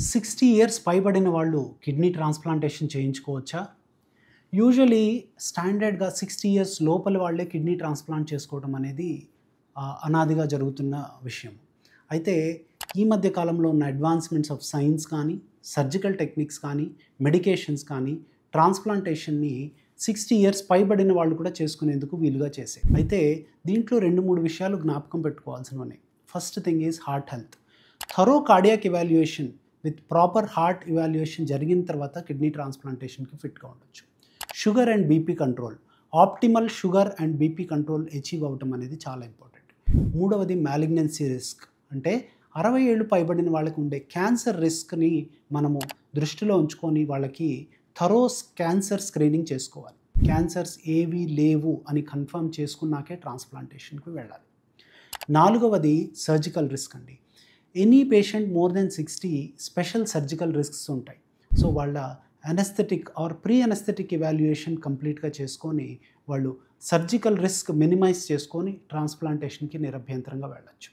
60 years పైబడిన వాళ్ళు kidney transplantation చేయించుకోవచ్చా? Usually స్టాండర్డ్‌గా 60 ఇయర్స్ లోపల వాళ్ళే కిడ్నీ ట్రాన్స్ప్లాంట్ చేసుకోవడం అనేది అనాదిగా జరుగుతున్న విషయం. అయితే ఈ మధ్య కాలంలో ఉన్న అడ్వాన్స్‌మెంట్స్ ఆఫ్ సైన్స్ కానీ, సర్జికల్ టెక్నిక్స్ కానీ, మెడికేషన్స్ కానీ ట్రాన్స్ప్లాంటేషన్‌ని 60 ఇయర్స్ పైబడిన వాళ్ళు కూడా చేసుకునేందుకు వీలుగా చేశాయి. అయితే దీంట్లో 2, 3 విషయాలు జ్ఞాపకం పెట్టుకోవాల్సినవి ఉన్నాయి. First thing is heart health. Thorough cardiac evaluation with proper heart evaluation జరిగిన తర్వాత కిడ్నీ ట్రాన్స్ప్లాంటేషన్కి ఫిట్గా ఉండొచ్చు. Sugar and BP control, optimal sugar and BP control achieve అవ్వటం అనేది చాలా ఇంపార్టెంట్. మూడవది మ్యాలిగ్నెన్సీ రిస్క్, అంటే 60 ఏళ్ళు పైబడిన వాళ్ళకి ఉండే క్యాన్సర్ రిస్క్ని మనము దృష్టిలో ఉంచుకొని వాళ్ళకి థరోస్ క్యాన్సర్ స్క్రీనింగ్ చేసుకోవాలి. క్యాన్సర్స్ ఏవి లేవు అని కన్ఫర్మ్ చేసుకున్నాకే ట్రాన్స్ప్లాంటేషన్కి వెళ్ళాలి. నాలుగవది సర్జికల్ రిస్క్ అండి. Any patient more than 60 special surgical risks ఉంటాయి. సో వాళ్ళ anaesthetic or pre anaesthetic evaluation కంప్లీట్గా చేసుకొని వాళ్ళు సర్జికల్ రిస్క్ మినిమైజ్ చేసుకొని ట్రాన్స్ప్లాంటేషన్కి నిరభ్యంతరంగా వెళ్ళచ్చు.